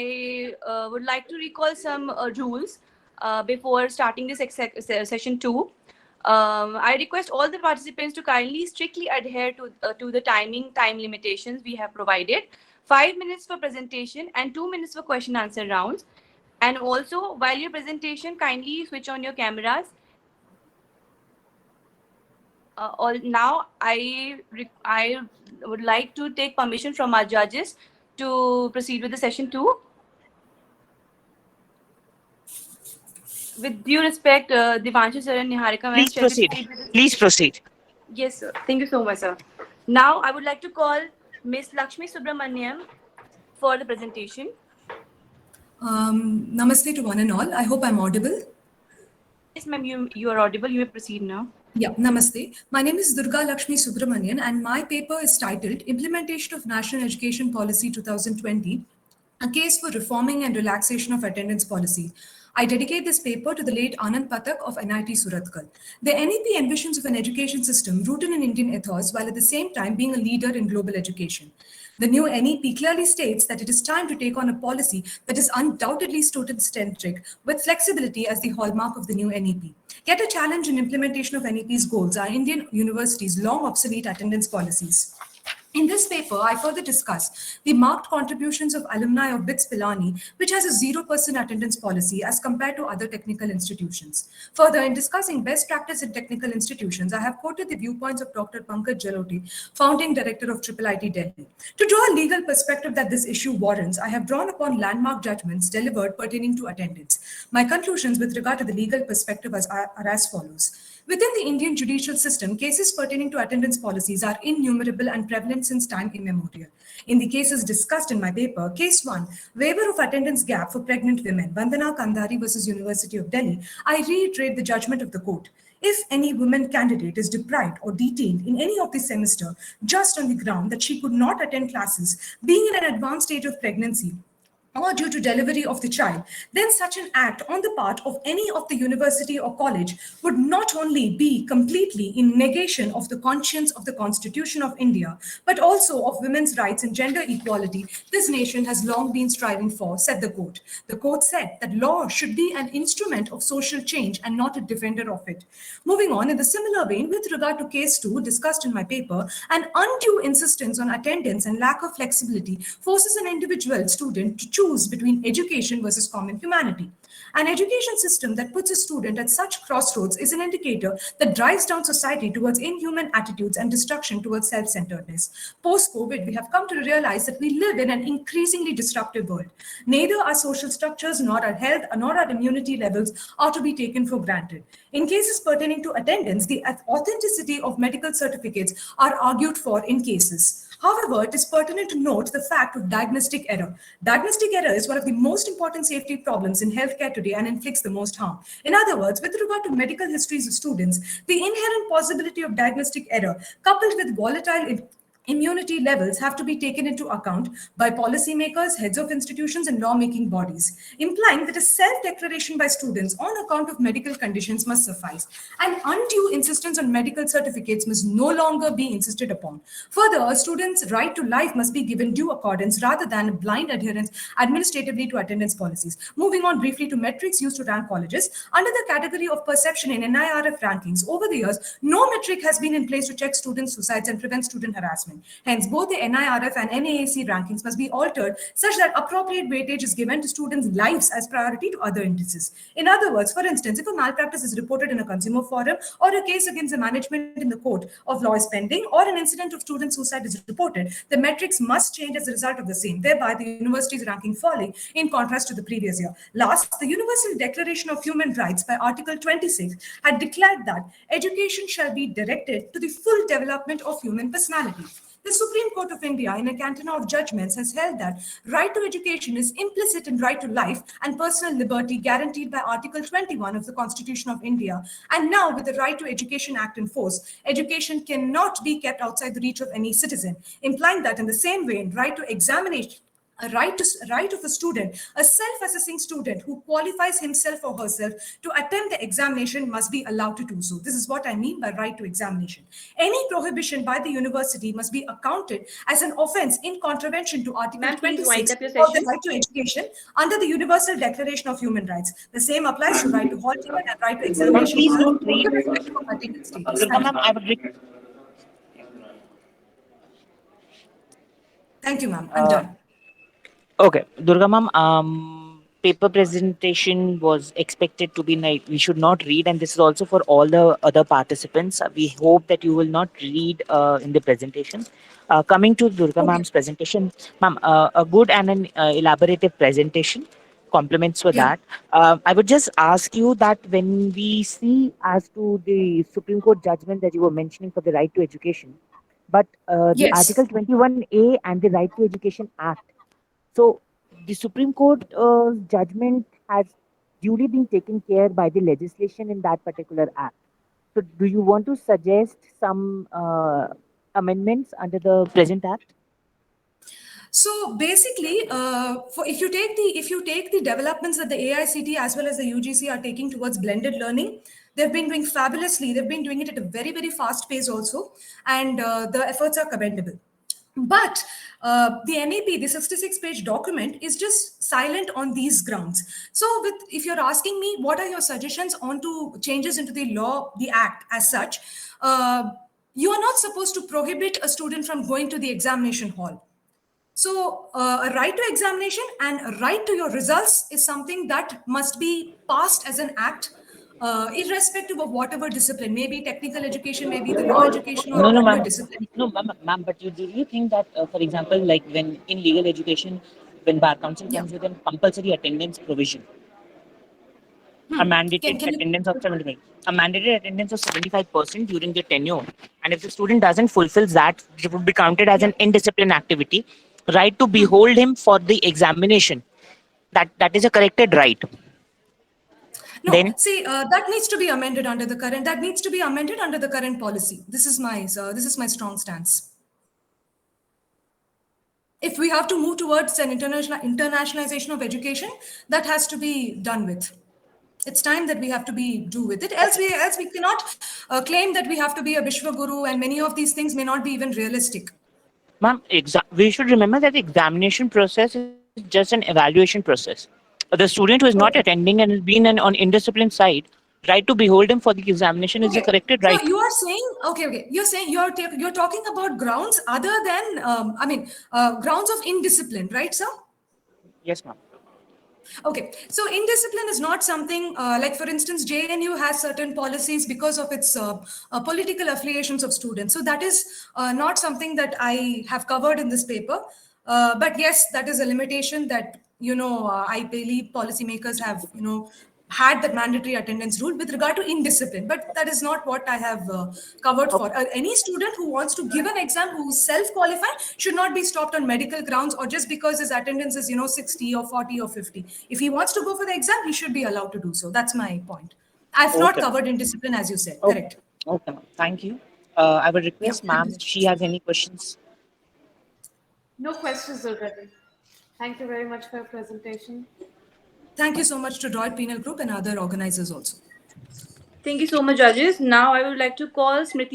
I would like to recall some rules before starting this session two. I request all the participants to kindly strictly adhere to the time limitations we have provided. 5 minutes for presentation and 2 minutes for question answer rounds. And also, while your presentation, kindly switch on your cameras. I would like to take permission from our judges to proceed with the session two. With due respect, Divanshu sir and Niharika ma'am, Please shall we proceed. proceed with this? Please proceed. Yes, sir. Thank you so much, sir. Now, I would like to call Miss Lakshmi Subramaniam for the presentation. Namaste to one and all. I hope I'm audible. Yes, ma'am, you are audible. You may proceed now. Yeah, namaste. My name is Durga Lakshmi Subramanian, and my paper is titled Implementation of National Education Policy 2020, a case for reforming and relaxation of attendance policy. I dedicate this paper to the late Anand Pathak of NIT Surathkal. The NEP envisions of an education system rooted in Indian ethos while at the same time being a leader in global education. The new NEP clearly states that it is time to take on a policy that is undoubtedly student-centric, with flexibility as the hallmark of the new NEP. Yet a challenge in implementation of NEP's goals are Indian universities' long obsolete attendance policies. In this paper, I further discuss the marked contributions of alumni of BITS Pilani, which has a 0% attendance policy as compared to other technical institutions. Further, in discussing best practice in technical institutions, I have quoted the viewpoints of Dr. Pankaj Jalote, founding director of IIIT Delhi. To draw a legal perspective that this issue warrants, I have drawn upon landmark judgments delivered pertaining to attendance. My conclusions with regard to the legal perspective are as follows. Within the Indian judicial system, cases pertaining to attendance policies are innumerable and prevalent since time immemorial. In the cases discussed in my paper, Case 1, Waiver of Attendance Gap for Pregnant Women, Vandana Kandhari versus University of Delhi, I reiterate the judgment of the court. If any woman candidate is deprived or detained in any of the semester just on the ground that she could not attend classes, being in an advanced stage of pregnancy, or due to delivery of the child, then such an act on the part of any of the university or college would not only be completely in negation of the conscience of the Constitution of India, but also of women's rights and gender equality this nation has long been striving for, said the court. The court said that law should be an instrument of social change and not a defender of it. Moving on, in the similar vein, with regard to case 2 discussed in my paper, an undue insistence on attendance and lack of flexibility forces an individual student to choose between education versus common humanity. An education system that puts a student at such crossroads is an indicator that drives down society towards inhuman attitudes and destruction towards self-centeredness. Post-COVID, we have come to realize that we live in an increasingly disruptive world. Neither our social structures nor our health nor our immunity levels are to be taken for granted. In cases pertaining to attendance, the authenticity of medical certificates are argued for in cases. However, it is pertinent to note the fact of diagnostic error. Diagnostic error is one of the most important safety problems in healthcare today and inflicts the most harm. In other words, with regard to medical histories of students, the inherent possibility of diagnostic error coupled with volatile immunity levels have to be taken into account by policymakers, heads of institutions, and lawmaking bodies, implying that a self-declaration by students on account of medical conditions must suffice. An undue insistence on medical certificates must no longer be insisted upon. Further, a student's right to life must be given due accordance rather than a blind adherence administratively to attendance policies. Moving on briefly to metrics used to rank colleges, under the category of perception in NIRF rankings, over the years, no metric has been in place to check student suicides and prevent student harassment. Hence, both the NIRF and NAAC rankings must be altered such that appropriate weightage is given to students' lives as priority to other indices. In other words, for instance, if a malpractice is reported in a consumer forum or a case against the management in the court of law is pending or an incident of student suicide is reported, the metrics must change as a result of the same, thereby the university's ranking falling in contrast to the previous year. Last, the Universal Declaration of Human Rights by Article 26 had declared that education shall be directed to the full development of human personality. The Supreme Court of India, in a canton of judgments, has held that right to education is implicit in right to life and personal liberty guaranteed by Article 21 of the Constitution of India. And now, with the Right to Education Act in force, education cannot be kept outside the reach of any citizen, implying that in the same vein, right to examination right of a student, a self-assessing student who qualifies himself or herself to attempt the examination must be allowed to do so. This is what I mean by right to examination. Any prohibition by the university must be accounted as an offense in contravention to Article Ma'am, please wind 26 up your of the session. Right to Education under the Universal Declaration of Human Rights. The same applies to right to hall ticket and right to Ma'am, examination please hall, don't read. irrespective of attendance status. Durga Thank ma'am, you. I would Thank you, ma'am. I'm uh, done. okay, Durga ma'am, paper presentation was expected to be like we should not read, and this is also for all the other participants. We hope that you will not read in the presentation. Coming to Durga Okay. ma'am's presentation, ma'am, a good and an elaborative presentation. Compliments for Yeah. that. I would just ask you that when we see as to the Supreme Court judgment that you were mentioning for the right to education, but the Yes. Article 21A and the Right to Education Act. So the Supreme Court judgment has duly been taken care by the legislation in that particular act. So do you want to suggest some amendments under the present act? So basically, for if you take the developments that the AICT as well as the UGC are taking towards blended learning, they've been doing fabulously. They've been doing it at a very fast pace also, and the efforts are commendable. But the NEP, the 66-page document, is just silent on these grounds. So, if you're asking me, what are your suggestions on to changes into the law, the act as such? You are not supposed to prohibit a student from going to the examination hall. So, a right to examination and a right to your results is something that must be passed as an act, irrespective of whatever discipline, maybe technical education, maybe the law education, or No, no, whatever ma'am. discipline. No, ma'am. But do you think that, for example, like when in legal education, when bar council Yeah. comes with a compulsory attendance provision, a mandated Can you? attendance of 75, a mandated attendance of 75% during the tenure, and if the student doesn't fulfill that, it would be counted as Yeah. an indisciplined activity. Right to behold him for the examination. That is a corrected right. No, Then see, that needs to be amended under the current. That needs to be amended under the current policy. This is my strong stance. If we have to move towards an internationalization of education, that has to be done with. It's time that we have to be do with it. Else we cannot claim that we have to be a Vishwa Guru, and many of these things may not be even realistic. ma'am, we should remember that the examination process is just an evaluation process. The student who is not Okay. attending and has been on indisciplined side, right to behold him for the examination is a Okay. corrected So right. you are saying, okay. You're saying you're talking about grounds other than, grounds of indiscipline, right, sir? Yes, ma'am. Okay, so indiscipline is not something like, for instance, JNU has certain policies because of its political affiliations of students. So that is not something that I have covered in this paper. But yes, that is a limitation that, I believe policymakers have, had that mandatory attendance rule with regard to indiscipline. But that is not what I have covered Okay. for. Any student who wants to give an exam, who is self-qualified, should not be stopped on medical grounds or just because his attendance is, 60 or 40 or 50. If he wants to go for the exam, he should be allowed to do so. That's my point. I've not Okay. covered indiscipline, as you said. Okay. Correct. Okay, ma'am. Thank you. I would Yeah. request Thank you ma'am so if she much. has any questions. No questions already. Thank you very much for your presentation. Thank you so much to Droid Penal Group and other organizers also. Thank you so much, judges. Now I would like to call Smriti